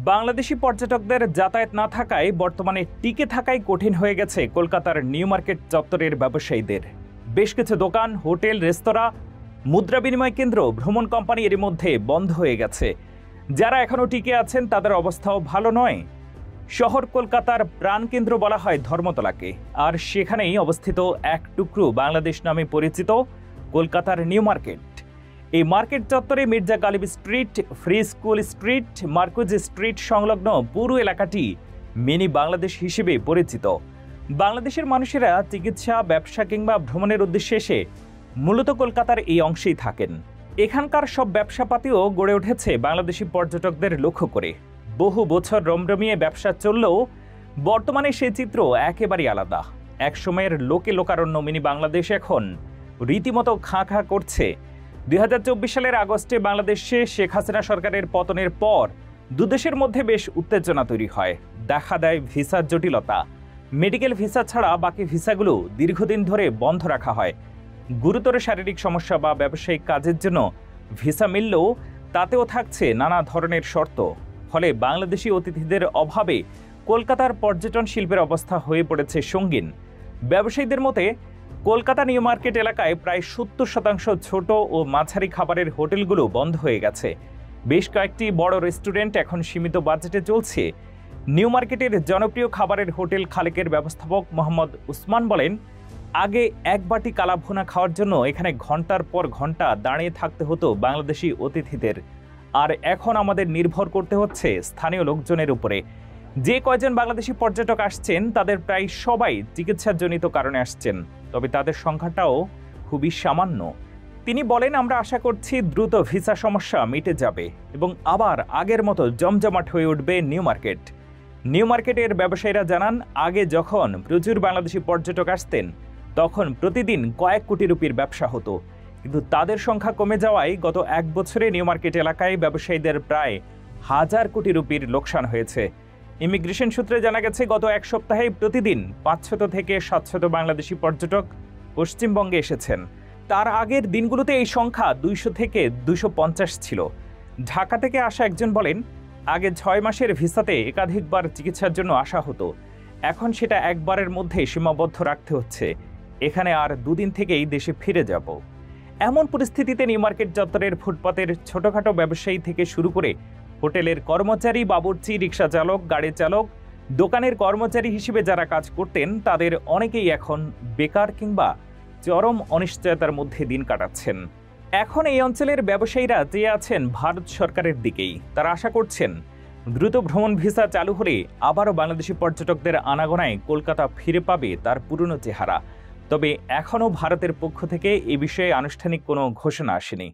বাংলাদেশি পর্যটকদের যাতায়াত না থাকায় বর্তমানে টিকে থাকাই কঠিন হয়ে গেছে কলকাতার নিউ মার্কেট চত্বরের ব্যবসায়ীদের। বেশ কিছু দোকান, হোটেল, রেস্তোরাঁ, মুদ্রা বিনিময় কেন্দ্র, ভ্রমণ কোম্পানি এর মধ্যে বন্ধ হয়ে গেছে। যারা এখনও টিকে আছেন তাদের অবস্থাও ভালো নয়। শহর কলকাতার প্রাণকেন্দ্র বলা হয় ধর্মতলাকে, আর সেখানেই অবস্থিত এক টুকরো বাংলাদেশ নামে পরিচিত কলকাতার নিউ মার্কেট। এই মার্কেট চত্বরে Mirza Ghalib street, free school street, Marquis street সংলগ্ন পুরো এলাকাটি মিনি বাংলাদেশ হিসেবে পরিচিত। বাংলাদেশের মানুষেরা চিকিৎসা, ব্যবসা কিংবা ভ্রমণের উদ্দেশ্যে এসে মূলত কলকাতার এই অংশেই থাকেন। এখানকার সব ব্যবসাপাতিও গড়ে উঠেছে বাংলাদেশি পর্যটকদের লক্ষ্য করে। বহু বছর রমরমিয়ে ব্যবসা চললেও বর্তমানে সেই চিত্র একেবারেই আলাদা। একসময়ের লোকে লোকারণ্য মিনি বাংলাদেশ এখন রীতিমতো খাঁ খাঁ করছে। 2024 সালের আগস্টে বাংলাদেশে শেখ হাসিনা সরকারের পতনের পর দুদেশের মধ্যে বেশ উত্তেজনা তৈরি হয়। দেখা দেয় ভিসার জটিলতা। মেডিকেল ভিসা ছাড়া বাকি ভিসাগুলো দীর্ঘদিন ধরে বন্ধ রাখা হয়। গুরুতর শারীরিক সমস্যা বা ব্যবসায়িক কাজের জন্য ভিসা মিললেও তাতেও থাকছে নানা ধরনের শর্ত। ফলে বাংলাদেশি অতিথিদের অভাবে কলকাতার পর্যটন শিল্পের অবস্থা হয়ে পড়েছে সঙ্গীন। ব্যবসায়ীদের মতে কলকাতা নিউ মার্কেট এলাকায় প্রায় 70% ছোট ও মাঝারি খাবারের হোটেলগুলো বন্ধ হয়ে গেছে। বেশ কয়েকটি বড় রেস্টুরেন্ট এখন সীমিত বাজেটে চলছে। নিউ মার্কেটের জনপ্রিয় খাবারের হোটেল খালেকের ব্যবস্থাপক মোহাম্মদ উসমান বলেন, আগে এক বাটি কালাভুনা খাওয়ার জন্য এখানে ঘন্টার পর ঘন্টা দাঁড়িয়ে থাকতে হতো বাংলাদেশি অতিথিদের, আর এখন আমাদের নির্ভর করতে হচ্ছে স্থানীয় লোকজনের উপরে। যে কয়জন বাংলাদেশি পর্যটক আসছেন তাদের প্রায় সবাই চিকিৎসাজনিত কারণে আসছেন, তবে তাদের সংখ্যাটাও খুবই সামান্য। তিনি বলেন, আমরা আশা করছি দ্রুত ভিসা সমস্যা মিটে যাবে এবং আবার আগের মতো জমজমাট হয়ে উঠবে নিউ মার্কেট। নিউ মার্কেটের ব্যবসায়ীরা জানান, আগে যখন প্রচুর বাংলাদেশি পর্যটক আসতেন তখন প্রতিদিন কয়েক কোটি রুপির ব্যবসা হতো, কিন্তু তাদের সংখ্যা কমে যাওয়ায় গত এক বছরে নিউ মার্কেট এলাকায় ব্যবসায়ীদের প্রায় 1000 কোটি রুপির লোকসান হয়েছে। ইমিগ্রেশন সূত্রে জানা গেছে, গত এক সপ্তাহে প্রতিদিন 500 থেকে 700 বাংলাদেশি পর্যটক পশ্চিমবঙ্গে এসেছেন। তার আগের দিনগুলোতে এই সংখ্যা 200 থেকে 250 ছিল। ঢাকা থেকে আসা একজন বলেন, আগে 6 মাসের ভিসাতে একাধিকবার চিকিৎসার জন্য আসা হতো, এখন সেটা একবারের মধ্যে সীমাবদ্ধ রাখতে হচ্ছে। এখানে আর 2 দিন থেকেই দেশে ফিরে যাব। এমন পরিস্থিতিতে নিউ মার্কেট চত্বরের ফুটপাতের ছোটখাটো ব্যবসায়ী থেকে শুরু করে হোটেলের কর্মচারী, বাবুর্চি, রিক্সা চালক, গাড়ি চালক, দোকানের কর্মচারী হিসেবে যারা কাজ করতেন তাদের অনেকেই এখন বেকার কিংবা চরম অনিশ্চয়তার মধ্যে দিন কাটাচ্ছেন। এখন এই অঞ্চলের ব্যবসায়ীরা চেয়ে আছেন ভারত সরকারের দিকেই। তারা আশা করছেন দ্রুত ভ্রমণ ভিসা চালু হলে আবারও বাংলাদেশি পর্যটকদের আনাগোনায় কলকাতা ফিরে পাবে তার পুরনো চেহারা। তবে এখনও ভারতের পক্ষ থেকে এ বিষয়ে আনুষ্ঠানিক কোনো ঘোষণা আসেনি।